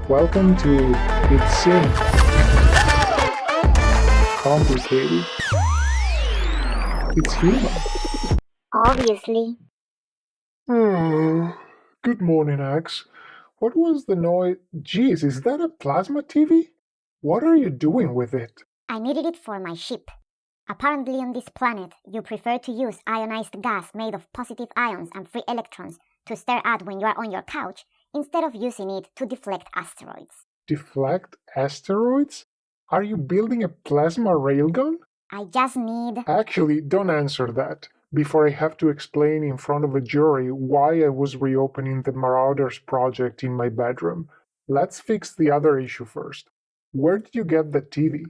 Welcome to It Seems Complicated. It's human. Obviously. Good morning, Axe. What was the noise? Geez, is that a plasma TV? What are you doing with it? I needed it for my ship. Apparently on this planet, you prefer to use ionized gas made of positive ions and free electrons to stare at when you are on your couch, instead of using it to deflect asteroids. Deflect asteroids? Are you building a plasma railgun? I just need... Actually, don't answer that, before I have to explain in front of a jury why I was reopening the Marauders project in my bedroom. Let's fix the other issue first. Where did you get the TV?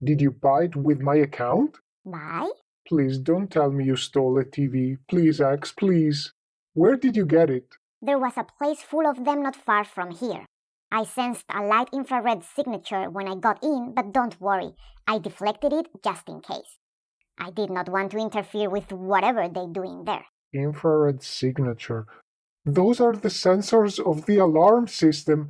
Did you buy it with my account? Buy? Please don't tell me you stole a TV. Please, Axe, please. Where did you get it? There was a place full of them not far from here. I sensed a light infrared signature when I got in, but don't worry, I deflected it just in case. I did not want to interfere with whatever they do in there. Infrared signature. Those are the sensors of the alarm system.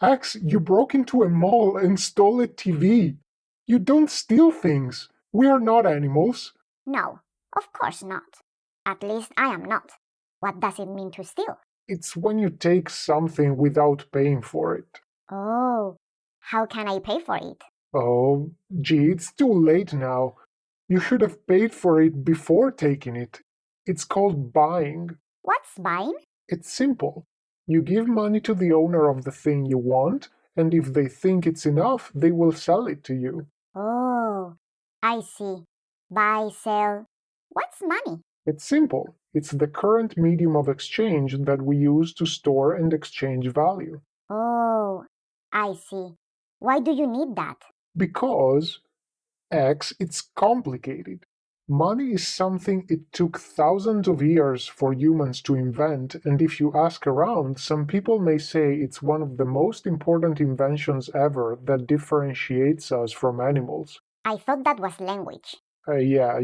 Axe, you broke into a mall and stole a TV. You don't steal things. We are not animals. No, of course not. At least I am not. What does it mean to steal? It's when you take something without paying for it. Oh, how can I pay for it? Oh, gee, it's too late now. You should have paid for it before taking it. It's called buying. What's buying? It's simple. You give money to the owner of the thing you want, and if they think it's enough, they will sell it to you. Oh, I see. Buy, sell. What's money? It's simple. It's the current medium of exchange that we use to store and exchange value. Oh, I see. Why do you need that? Because, X, it's complicated. Money is something it took thousands of years for humans to invent, and if you ask around, some people may say it's one of the most important inventions ever that differentiates us from animals. I thought that was language. Yeah.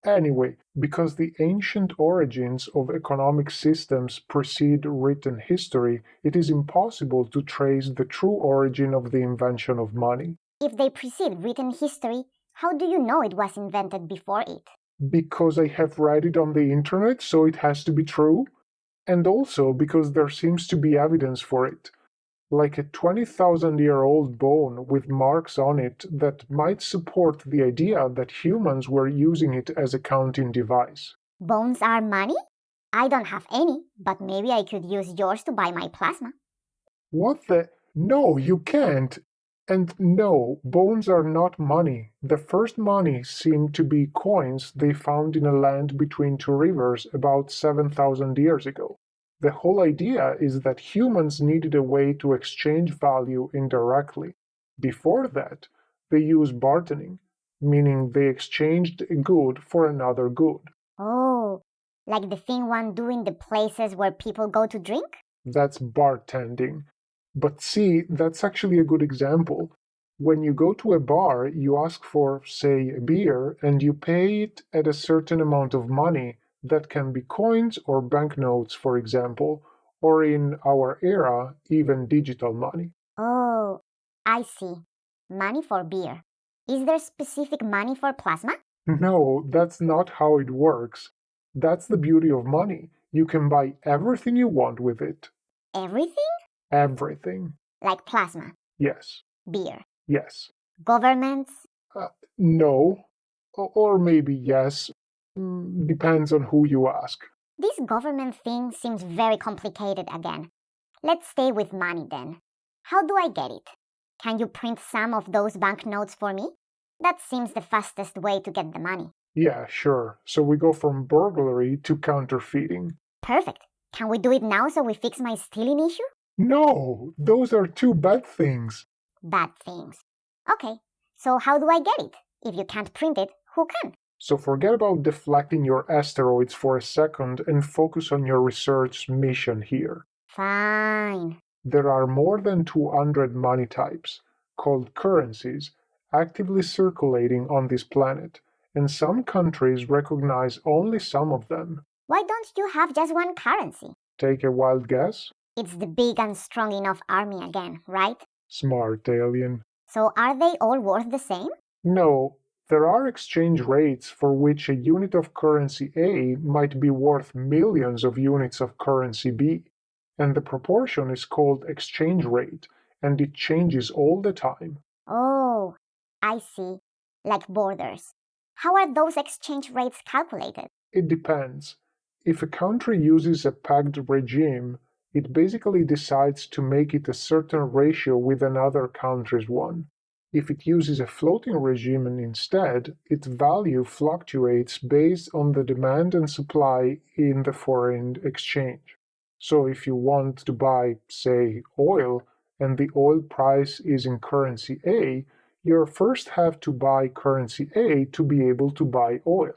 Anyway, because the ancient origins of economic systems precede written history, it is impossible to trace the true origin of the invention of money. If they precede written history, how do you know it was invented before it? Because I have read it on the internet, so it has to be true. And also because there seems to be evidence for it. Like a 20,000-year-old bone with marks on it that might support the idea that humans were using it as a counting device. Bones are money? I don't have any, but maybe I could use yours to buy my plasma. What the? No, you can't. And no, bones are not money. The first money seemed to be coins they found in a land between two rivers about 7,000 years ago. The whole idea is that humans needed a way to exchange value indirectly. Before that, they used bartering, meaning they exchanged a good for another good. Oh, like the thing one do in the places where people go to drink? That's bartending. But see, that's actually a good example. When you go to a bar, you ask for, say, a beer, and you pay it at a certain amount of money. That can be coins or banknotes, for example, or in our era, even digital money. Oh, I see. Money for beer. Is there specific money for plasma? No, that's not how it works. That's the beauty of money. You can buy everything you want with it. Everything? Everything. Like plasma. Yes. Beer. Yes. Governments? No. Or maybe yes. Depends on who you ask. This government thing seems very complicated again. Let's stay with money then. How do I get it? Can you print some of those banknotes for me? That seems the fastest way to get the money. Yeah, sure. So we go from burglary to counterfeiting. Perfect. Can we do it now so we fix my stealing issue? No, those are two bad things. Bad things. Okay, so how do I get it? If you can't print it, who can? So forget about deflecting your asteroids for a second and focus on your research mission here. Fine. There are more than 200 money types, called currencies, actively circulating on this planet, and some countries recognize only some of them. Why don't you have just one currency? Take a wild guess? It's the big and strong enough army again, right? Smart alien. So are they all worth the same? No, there are exchange rates for which a unit of currency A might be worth millions of units of currency B, and the proportion is called exchange rate, and it changes all the time. Oh, I see. Like borders. How are those exchange rates calculated? It depends. If a country uses a pegged regime, it basically decides to make it a certain ratio with another country's one. If it uses a floating regime instead, its value fluctuates based on the demand and supply in the foreign exchange. So if you want to buy, say, oil, and the oil price is in currency A, you first have to buy currency A to be able to buy oil.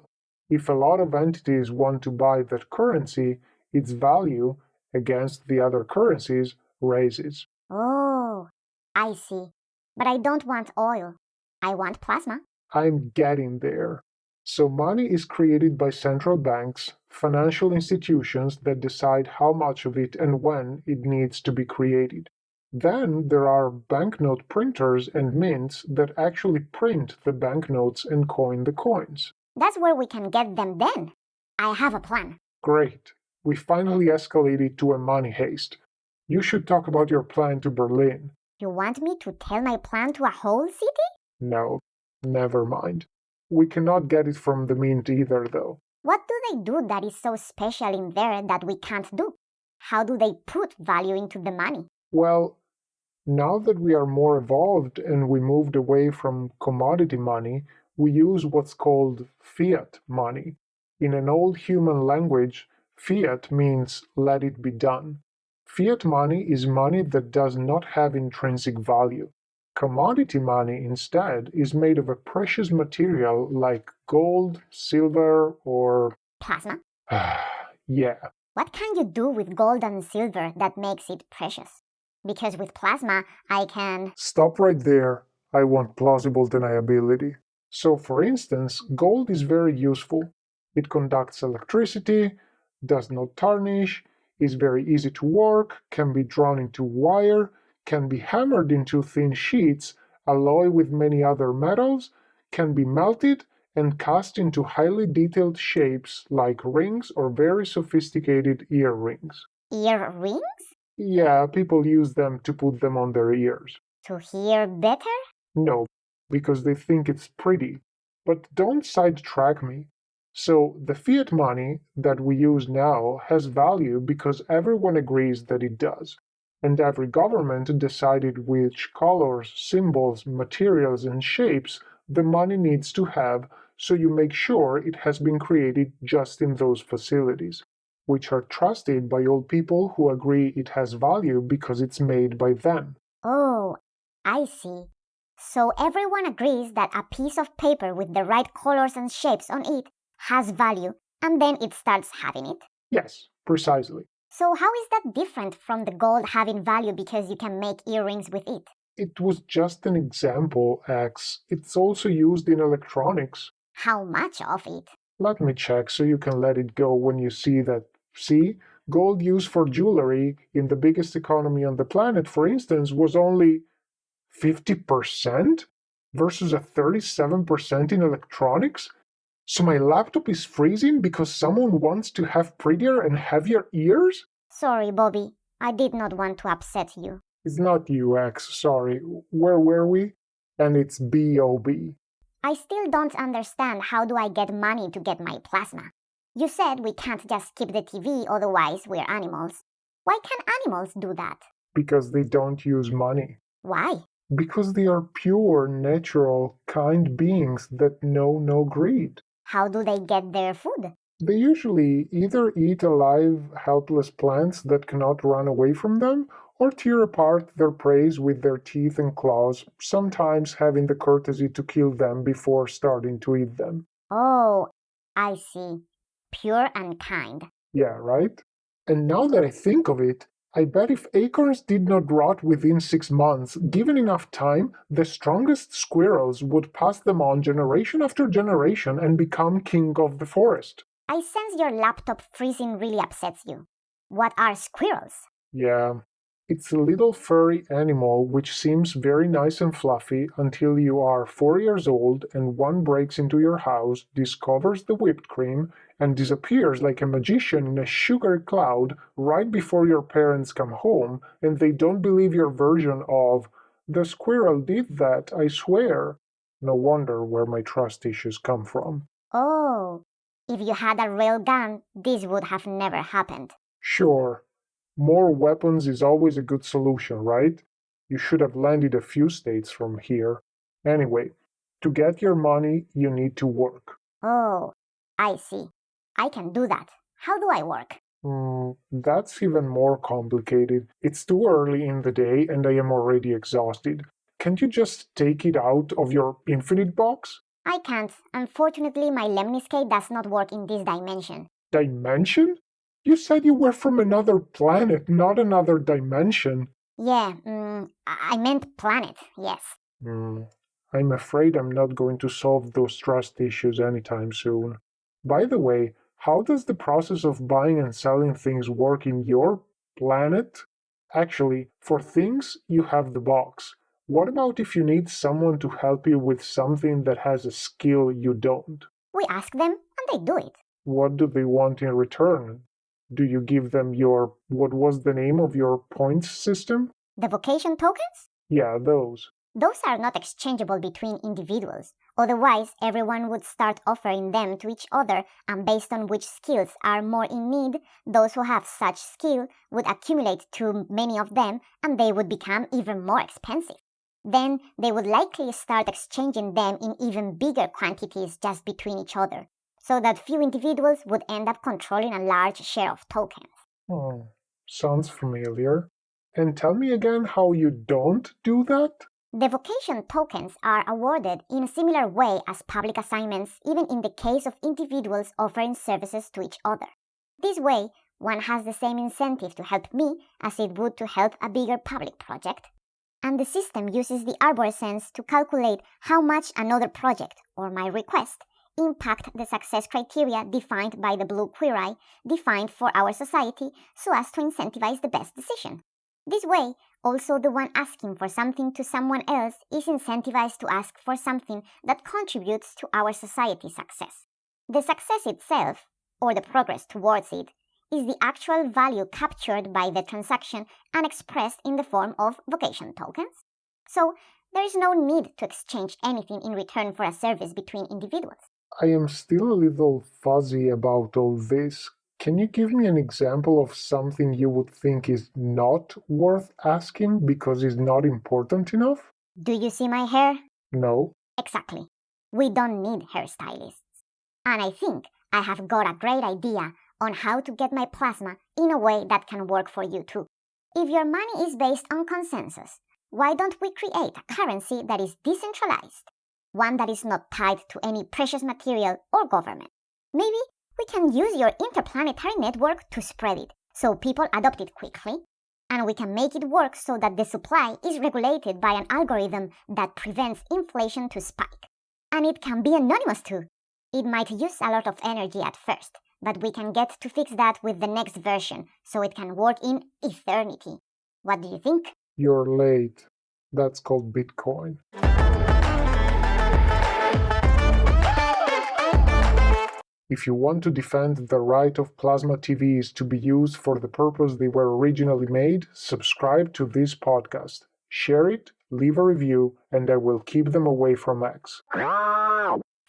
If a lot of entities want to buy that currency, its value against the other currencies raises. Oh, I see. But I don't want oil. I want plasma. I'm getting there. So money is created by central banks, financial institutions that decide how much of it and when it needs to be created. Then there are banknote printers and mints that actually print the banknotes and coin the coins. That's where we can get them then. I have a plan. Great. We finally escalated to a money heist. You should talk about your plan to Berlin. You want me to tell my plan to a whole city? No, never mind. We cannot get it from the mint either, though. What do they do that is so special in there that we can't do? How do they put value into the money? Well, now that we are more evolved and we moved away from commodity money, we use what's called fiat money. In an old human language, fiat means let it be done. Fiat money is money that does not have intrinsic value. Commodity money, instead, is made of a precious material like gold, silver, or... Plasma? Yeah. What can you do with gold and silver that makes it precious? Because with plasma, I can... Stop right there. I want plausible deniability. So, for instance, gold is very useful. It conducts electricity, does not tarnish, is very easy to work, can be drawn into wire, can be hammered into thin sheets, alloy with many other metals, can be melted, and cast into highly detailed shapes like rings or very sophisticated earrings. Earrings? Yeah, people use them to put them on their ears. To hear better? No, because they think it's pretty. But don't sidetrack me. So, the fiat money that we use now has value because everyone agrees that it does. And every government decided which colors, symbols, materials, and shapes the money needs to have, so you make sure it has been created just in those facilities, which are trusted by all people who agree it has value because it's made by them. Oh, I see. So everyone agrees that a piece of paper with the right colors and shapes on it has value, and then it starts having it? Yes, precisely. So how is that different from the gold having value because you can make earrings with it? It was just an example, X. It's also used in electronics. How much of it? Let me check so you can let it go when you see that. See? Gold used for jewelry in the biggest economy on the planet, for instance, was only 50% versus a 37% in electronics? So my laptop is freezing because someone wants to have prettier and heavier ears? Sorry, Bobby. I did not want to upset you. It's not you, X, sorry. Where were we? And it's B.O.B. I still don't understand how do I get money to get my plasma. You said we can't just keep the TV, otherwise we're animals. Why can animals do that? Because they don't use money. Why? Because they are pure, natural, kind beings that know no greed. How do they get their food? They usually either eat alive, helpless plants that cannot run away from them, or tear apart their prey with their teeth and claws, sometimes having the courtesy to kill them before starting to eat them. Oh, I see. Pure and kind. Yeah, right? And now that I think of it, I bet if acorns did not rot within 6 months, given enough time, the strongest squirrels would pass them on generation after generation and become king of the forest. I sense your laptop freezing really upsets you. What are squirrels? Yeah, it's a little furry animal which seems very nice and fluffy until you are 4 years old and one breaks into your house, discovers the whipped cream, and disappears like a magician in a sugar cloud right before your parents come home and they don't believe your version of, the squirrel did that, I swear. No wonder where my trust issues come from. Oh, if you had a real gun, this would have never happened. Sure, more weapons is always a good solution, right? You should have landed a few states from here. Anyway, to get your money, you need to work. Oh, I see. I can do that. How do I work? That's even more complicated. It's too early in the day and I am already exhausted. Can't you just take it out of your infinite box? I can't. Unfortunately, my lemniscate does not work in this dimension. Dimension? You said you were from another planet, not another dimension. Yeah, I meant planet, yes. I'm afraid I'm not going to solve those trust issues anytime soon. By the way, how does the process of buying and selling things work in your planet? Actually, for things, you have the box. What about if you need someone to help you with something that has a skill you don't? We ask them and they do it. What do they want in return? Do you give them your, what was the name of your points system? The vocation tokens? Yeah, those. Those are not exchangeable between individuals. Otherwise, everyone would start offering them to each other, and based on which skills are more in need, those who have such skill would accumulate too many of them, and they would become even more expensive. Then they would likely start exchanging them in even bigger quantities just between each other, so that few individuals would end up controlling a large share of tokens. Oh, sounds familiar. And tell me again how you don't do that? The vocation tokens are awarded in a similar way as public assignments, even in the case of individuals offering services to each other. This way, one has the same incentive to help me as it would to help a bigger public project. And the system uses the arborescence to calculate how much another project, or my request, impact the success criteria defined by the blue query defined for our society so as to incentivize the best decision. This way, also the one asking for something to someone else is incentivized to ask for something that contributes to our society's success. The success itself, or the progress towards it, is the actual value captured by the transaction and expressed in the form of vocation tokens. So, there is no need to exchange anything in return for a service between individuals. I am still a little fuzzy about all this. Can you give me an example of something you would think is not worth asking because it's not important enough? Do you see my hair? No. Exactly. We don't need hairstylists. And I think I have got a great idea on how to get my plasma in a way that can work for you too. If your money is based on consensus, why don't we create a currency that is decentralized? One that is not tied to any precious material or government. Maybe we can use your interplanetary network to spread it, so people adopt it quickly. And we can make it work so that the supply is regulated by an algorithm that prevents inflation to spike. And it can be anonymous too. It might use a lot of energy at first, but we can get to fix that with the next version, so it can work in eternity. What do you think? You're late. That's called Bitcoin. If you want to defend the right of plasma TVs to be used for the purpose they were originally made, subscribe to this podcast. Share it, leave a review, and I will keep them away from X.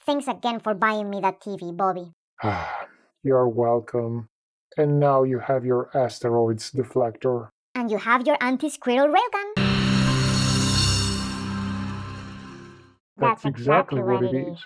Thanks again for buying me that TV, Bobby. You're welcome. And now you have your asteroids deflector. And you have your anti-squirrel railgun. That's exactly what it is.